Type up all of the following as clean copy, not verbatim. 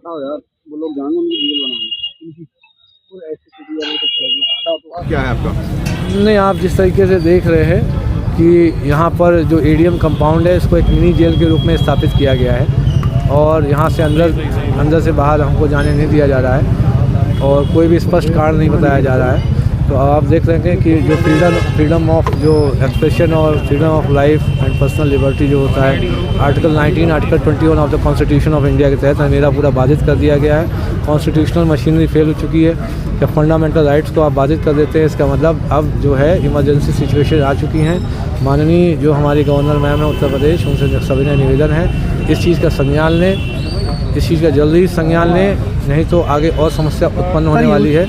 हटाओ यार, वो लोग जाएंगे उनकी रील बनाने। क्या है आपका? नहीं, आप जिस तरीके से देख रहे हैं कि यहाँ पर जो एडीएम कंपाउंड है इसको एक मिनी जेल के रूप में स्थापित किया गया है और यहाँ से अंदर से बाहर हमको जाने नहीं दिया जा रहा है और कोई भी स्पष्ट कारण नहीं बताया जा रहा है। तो आप देख रहे हैं कि जो फ्रीडम ऑफ जो एक्सप्रेशन और freedom of life and personal liberty जो होता है article 19 article 21 of the constitution of India के तहत मेरा पूरा बाधित कर दिया गया है। कॉन्स्टिट्यूशनल मशीनरी फेल हो चुकी है। जब फंडामेंटल राइट्स को आप बाधित कर देते हैं इसका मतलब अब जो है इमरजेंसी सिचुएशन आ चुकी हैं। माननीय जो हमारी गवर्नर मैम है उत्तर प्रदेश, उनसे सविनय निवेदन है इस चीज़ का संज्ञान लें, इस चीज़ का जल्दी संज्ञान लें, नहीं तो आगे और समस्या उत्पन्न होने वाली है।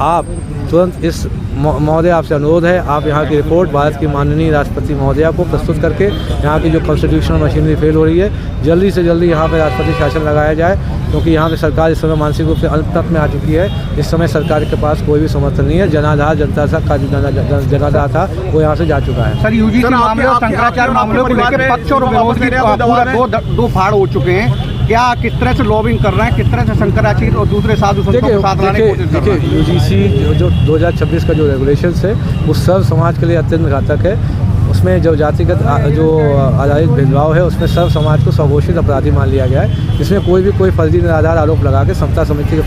आप तुरंत इस महोदय आपसे अनुरोध है, आप यहाँ की रिपोर्ट भारत की माननीय राष्ट्रपति महोदया को प्रस्तुत करके यहाँ की जो कॉन्स्टिट्यूशनल मशीनरी फेल हो रही है जल्दी से जल्दी यहाँ पर राष्ट्रपति शासन लगाया जाए, क्योंकि यहाँ पे सरकार इस समय मानसिक रूप से अल्पतक में आ चुकी है। इस समय सरकार के पास कोई भी समर्थन नहीं है। जनाधार जनता का जनाधार था वो यहाँ से जा चुका है। सर यूजीसी मामले और शंकराचार्य मामले को लेकर पक्ष और विरोध की पूरा दो फाड़ हो चुके हैं। क्या किस तरह से लॉबिंग कर रहे हैं, किस तरह से शंकराचार्य और दूसरे साधु संतों को साथ लाने की कोशिश कर रहे हैं? यूजीसी जो 2026 का जो रेगुलेशंस है वो सर्व समाज के लिए अत्यंत घातक है। उसमें जो जातिगत जो आधारित भेदभाव है उसमें सर्व समाज को स्वघोषित अपराधी मान लिया गया है। इसमें कोई भी कोई फर्जी निराधार आरोप लगा के समता समिति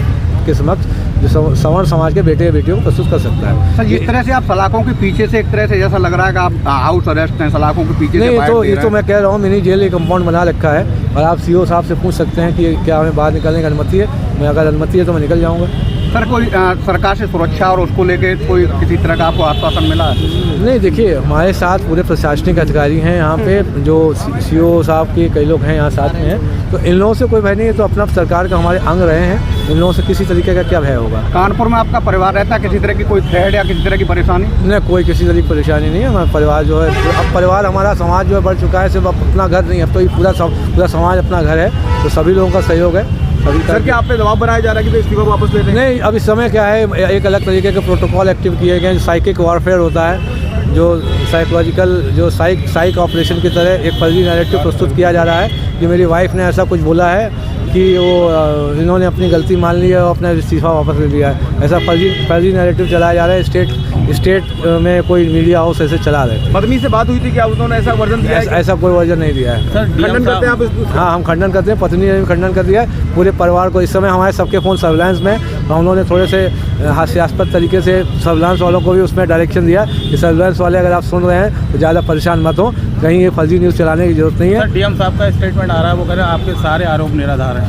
के समक्ष जो सवर्ण समाज के बेटे बेटियों को प्रस्तुत कर सकता है। सर जिस तरह से आप सलाखों के पीछे से एक तरह से जैसा लग रहा है कि आप हाउस अरेस्ट हैं, सलाखों के पीछे नहीं से ये तो मैं कह रहा हूँ मिनी जेल एक कंपाउंड बना रखा है और आप सीओ साहब से पूछ सकते हैं कि क्या हमें बाहर निकलने की अनुमति है। मैं अगर अनुमति है तो मैं निकल जाऊँगा। सर कोई सरकार से सुरक्षा और उसको लेके कोई किसी तरह का आपको आश्वासन मिला है? नहीं, देखिए हमारे साथ पूरे प्रशासनिक अधिकारी हैं यहाँ पे, जो सीओ साहब के कई लोग हैं यहाँ साथ में हैं, तो इन लोगों से कोई भय नहीं है। तो अपना सरकार का हमारे अंग रहे हैं, इन लोगों से किसी तरीके का क्या भय होगा। कानपुर में आपका परिवार रहता है, किसी तरह की कोई थ्रेड या किसी तरह की परेशानी? नहीं, कोई किसी तरह की परेशानी नहीं है। हमारा परिवार जो है, अब परिवार हमारा समाज जो है बढ़ चुका है, सिर्फ अपना घर नहीं, अब तो ये पूरा समाज अपना घर है, तो सभी लोगों का सहयोग है। सर क्या आप पे दबाव बनाया जा रहा है कि इस्तीफा वापस ले लें? नहीं, अब इस समय क्या है, एक अलग तरीके के प्रोटोकॉल एक्टिव किए गए हैं। साइकिक वॉरफेयर होता है, जो साइकोलॉजिकल जो साइक ऑपरेशन की तरह एक फर्जी नैरेटिव प्रस्तुत किया जा रहा है कि मेरी वाइफ ने ऐसा कुछ बोला है कि वो इन्होंने अपनी गलती मान ली है और अपना इस्तीफा वापस ले लिया है। ऐसा फर्जी नैरेटिव चलाया जा रहा है। स्टेट में कोई मीडिया हाउस ऐसे चला रहे हैं। पत्नी से बात हुई थी, क्या उन्होंने ऐसा वर्जन दिया है? ऐसा कोई वर्जन नहीं दिया है। सर खंडन करते हैं आप? हाँ, हम खंडन करते हैं। पत्नी ने भी खंडन कर दिया है। पूरे परिवार को इस समय हमारे सबके फ़ोन सर्विलांस में, हम लोगों ने थोड़े से हास्यास्पद तरीके से सर्विलांस वालों को भी उसमें डायरेक्शन दिया कि सर्विलांस वाले अगर आप सुन रहे हैं तो ज़्यादा परेशान मत हो, कहीं ये फर्जी न्यूज़ चलाने की जरूरत नहीं है। डीएम साहब का स्टेटमेंट आ रहा है, वो कह रहे हैं आपके सारे आरोप निराधार हैं।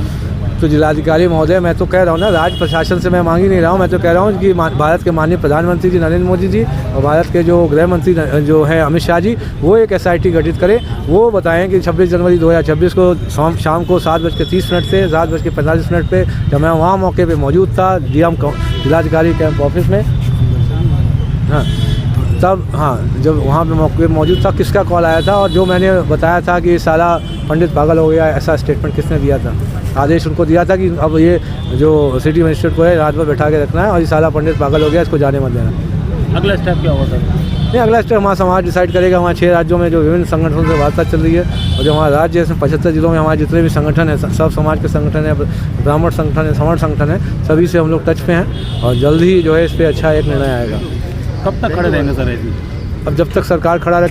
तो जिलाधिकारी महोदय, मैं तो कह रहा हूँ ना, राज्य प्रशासन से मैं मांग ही नहीं रहा हूँ। मैं तो कह रहा हूँ कि भारत के माननीय प्रधानमंत्री जी नरेंद्र मोदी जी और भारत के जो गृह मंत्री जो है अमित शाह जी, वो एक SIT गठित करें। वो बताएं कि 26 जनवरी 2026 को शाम को 7:30 से 7:45 पे, जब मैं वहाँ मौके पे मौजूद था DM जिलाधिकारी कैंप ऑफिस में, हाँ तब, हाँ जब वहाँ पे मौके पे मौजूद था, किसका कॉल आया था और जो मैंने बताया था कि साला पंडित पागल हो गया, ऐसा स्टेटमेंट किसने दिया था? आदेश उनको दिया था कि अब ये जो सिटी मजिस्ट्रेट को है रात भर बैठा के रखना है और ये साला पंडित पागल हो गया, इसको जाने मत देना। अगला स्टेप क्या होगा सर? नहीं, अगला स्टेप हमारा समाज डिसाइड करेगा। हमारे 6 राज्यों में जो विभिन्न संगठनों से वार्ता चल रही है और जो हमारा राज्य है 75 जिलों में हमारे जितने भी संगठन हैं, सब समाज के संगठन है, ब्राह्मण संगठन है, सवर्ण संगठन है, सभी से हम लोग टच पे हैं और जल्द ही जो है इस पर अच्छा एक निर्णय आएगा। कब तक खड़े रहेंगे सर ऐसी? अब जब तक सरकार खड़ा रहे